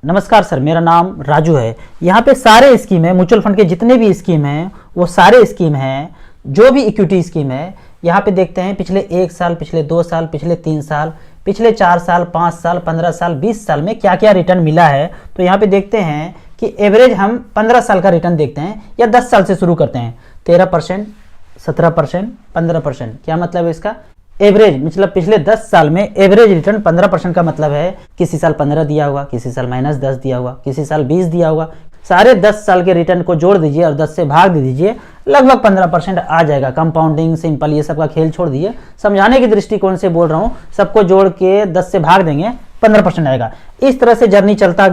नमस्कार सर, मेरा नाम राजू है। यहाँ पे सारे स्कीम है, म्यूचुअल फंड के जितने भी स्कीम हैं वो सारे स्कीम हैं, जो भी इक्विटी स्कीम है। यहाँ पे देखते हैं पिछले 1 साल, पिछले 2 साल, पिछले 3 साल, पिछले 4 साल, 5 साल, 15 साल, 20 साल में क्या क्या रिटर्न मिला है। तो यहाँ पे देखते हैं कि एवरेज हम 15 साल का रिटर्न देखते हैं या 10 साल से शुरू करते हैं। 13%, 17%, 15%। क्या मतलब है इसका? एवरेज मतलब पिछले 10 साल में एवरेज रिटर्न 15% का मतलब है किसी साल 15 दिया होगा, किसी साल -10 दिया होगा, किसी साल 20 दिया होगा। सारे 10 साल के रिटर्न को जोड़ दीजिए और 10 से भाग दे दीजिए, लगभग 15% आ जाएगा। कंपाउंडिंग, सिंपल, ये सब का खेल छोड़ दीजिए, समझाने की दृष्टिकोण से बोल रहा हूँ। सबको जोड़ के 10 से भाग देंगे, 15% आएगा। इस तरह से जर्नी चलता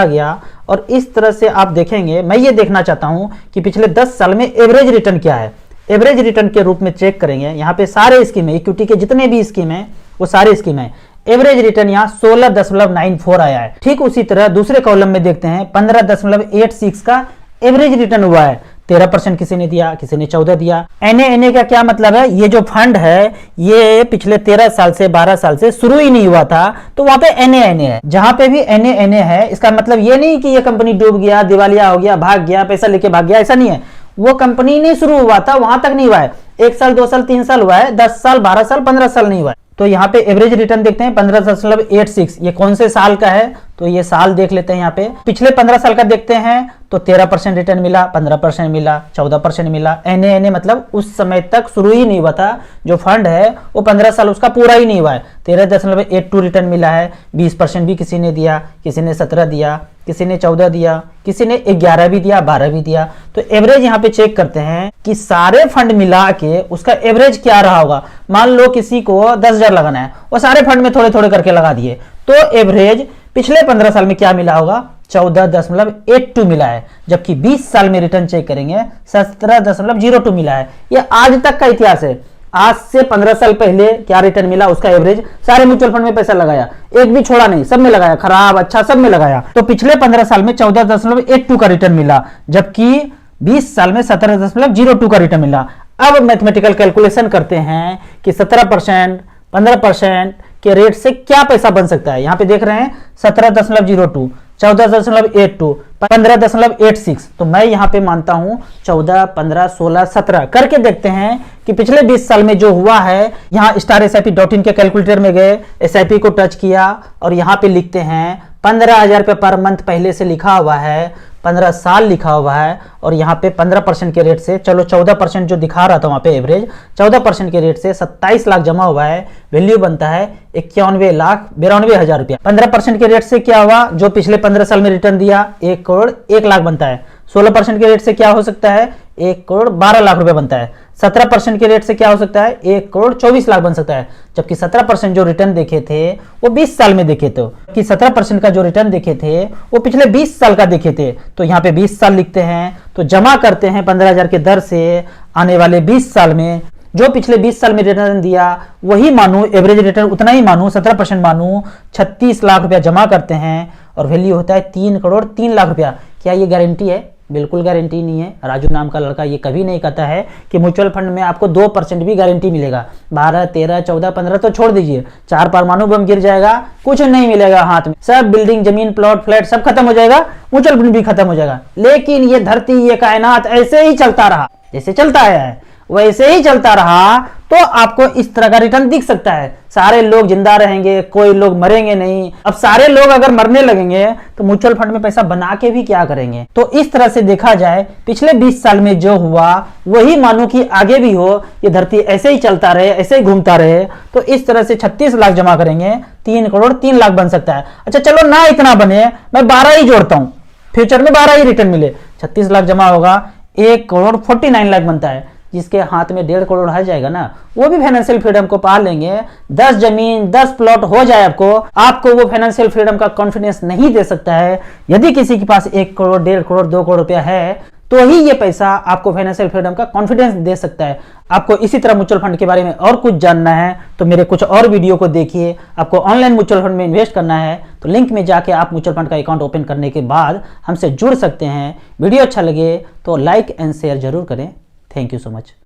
गया और इस तरह से आप देखेंगे। मैं ये देखना चाहता हूँ कि पिछले 10 साल में एवरेज रिटर्न क्या है। एवरेज रिटर्न के रूप में चेक करेंगे। यहाँ पे सारे स्कीम है, इक्विटी के जितने भी स्कीम है वो सारे स्कीम है। एवरेज रिटर्न यहाँ 16.94 आया है। ठीक उसी तरह दूसरे कॉलम में देखते हैं 15.86 का एवरेज रिटर्न हुआ है। 13% किसी ने दिया, किसी ने 14 दिया। एनए का क्या मतलब है? ये जो फंड है ये पिछले 13 साल से 12 साल से शुरू ही नहीं हुआ था, तो वहां पे एनए है। जहां पे भी एनए है, इसका मतलब ये नहीं कि ये कंपनी डूब गया, दिवालिया हो गया, भाग गया, पैसा लेके भाग गया, ऐसा नहीं है। वो कंपनी नहीं शुरू हुआ था, वहां तक नहीं हुआ है। 1 साल, 2 साल, 3 साल हुआ है, 10 साल, 12 साल, 15 साल नहीं हुआ है। तो यहाँ पे एवरेज रिटर्न देखते हैं 15.86। ये कौन से साल का है? तो ये साल देख लेते हैं। यहाँ पे पिछले 15 साल का देखते हैं तो 13% रिटर्न मिला, 15% मिला, 14% मिला। एनए मतलब उस समय तक शुरू ही नहीं हुआ था। जो फंड है वो 15 साल उसका पूरा ही नहीं हुआ है। 13.82 रिटर्न मिला है। 20% भी किसी ने दिया, किसी ने 17 दिया, किसी ने 14 दिया, किसी ने 11 भी दिया, 12 भी दिया। तो एवरेज यहाँ पे चेक करते हैं कि सारे फंड मिला के उसका एवरेज क्या रहा होगा। मान लो किसी को 10,000 लगाना है, वो सारे फंड में थोड़े थोड़े करके लगा दिए, तो एवरेज पिछले 15 साल में क्या मिला होगा? 14.82 मिला है। जबकि 20 साल में रिटर्न चेक करेंगे 17.02 मिला है। ये आज तक का इतिहास है। आज से 15 साल पहले क्या रिटर्न मिला उसका एवरेज। सारे म्यूचुअल फंड में पैसा लगाया, एक भी छोड़ा नहीं, सब में लगाया, खराब अच्छा सब में लगाया। तो पिछले 15 साल में 14.82 का रिटर्न मिला, जबकि 20 साल में 17.02 का रिटर्न मिला। अब मैथमेटिकल कैलकुलेशन करते हैं कि 17%, 15% के रेट से क्या पैसा बन सकता है। यहां पे देख रहे हैं 17.02, 14.82, 15.86। तो मैं यहां पे मानता हूं 14, 15, 16, 17 करके देखते हैं कि पिछले 20 साल में जो हुआ है। यहां StarSIP.in के कैलकुलेटर में गए, SIP को टच किया और यहां पे लिखते हैं 15,000 रुपये पर मंथ पहले से लिखा हुआ है, 15 साल लिखा हुआ है। और यहाँ पे 15% के रेट से, चलो 14% जो दिखा रहा था वहां पे एवरेज, 14% के रेट से 27 लाख जमा हुआ है। वैल्यू बनता है 91,92,000 रुपया। 15% के रेट से क्या हुआ? जो पिछले 15 साल में रिटर्न दिया 1 करोड़ 1 लाख बनता है। 16% के रेट से क्या हो सकता है? 1 करोड़ 12 लाख रुपए बनता है। 17% के रेट से क्या हो सकता है? 1 करोड़ 24 लाख बन सकता है। जबकि 17% जो रिटर्न देखे थे वो 20 साल में देखे थे, कि 17% का जो रिटर्न देखे थे वो पिछले 20 साल का देखे थे। तो यहाँ पे 20 साल लिखते हैं, तो जमा करते हैं 15,000 के दर से आने वाले 20 साल में। जो पिछले 20 साल में रिटर्न दिया वही मानू, एवरेज रिटर्न उतना ही मानू, 17% मानू, 36 लाख रुपया जमा करते हैं और वैल्यू होता है 3 करोड़ 3 लाख रुपया। क्या ये गारंटी है? बिल्कुल गारंटी नहीं है। राजू नाम का लड़का ये कभी नहीं कहता है कि म्यूचुअल फंड में आपको 2% भी गारंटी मिलेगा। 12, 13, 14, 15 तो छोड़ दीजिए, 4 परमाणु बम गिर जाएगा, कुछ नहीं मिलेगा हाथ में। सब बिल्डिंग, जमीन, प्लॉट, फ्लैट सब खत्म हो जाएगा, म्यूचुअल फंड भी खत्म हो जाएगा। लेकिन ये धरती, ये कायनात ऐसे ही चलता रहा, जैसे चलता है वैसे ही चलता रहा, तो आपको इस तरह का रिटर्न दिख सकता है। सारे लोग जिंदा रहेंगे, कोई लोग मरेंगे नहीं। अब सारे लोग अगर मरने लगेंगे तो म्यूचुअल फंड में पैसा बना के भी क्या करेंगे? तो इस तरह से देखा जाए पिछले 20 साल में जो हुआ वही मानो कि आगे भी हो। ये धरती ऐसे ही चलता रहे, ऐसे ही घूमता रहे। तो इस तरह से 36 लाख जमा करेंगे, 3 करोड़ 3 लाख बन सकता है। अच्छा चलो ना इतना बने, मैं 12 ही जोड़ता हूं, फ्यूचर में 12 ही रिटर्न मिले। 36 लाख जमा होगा, 1 करोड़ 49 लाख बनता है। जिसके हाथ में 1.5 करोड़ आ जाएगा ना, वो भी फाइनेंशियल फ्रीडम को पा लेंगे। 10 जमीन, 10 प्लॉट हो जाए आपको वो फाइनेंशियल फ्रीडम का कॉन्फिडेंस नहीं दे सकता है। यदि किसी के पास 1 करोड़, 1.5 करोड़, 2 करोड़ रुपया है तो ही ये पैसा आपको फाइनेंशियल फ्रीडम का कॉन्फिडेंस दे सकता है। आपको इसी तरह म्यूचुअल फंड के बारे में और कुछ जानना है तो मेरे कुछ और वीडियो को देखिए। आपको ऑनलाइन म्यूचुअल फंड में इन्वेस्ट करना है तो लिंक में जाके आप म्यूचुअल फंड का अकाउंट ओपन करने के बाद हमसे जुड़ सकते हैं। वीडियो अच्छा लगे तो लाइक एंड शेयर जरूर करें। Thank you so much.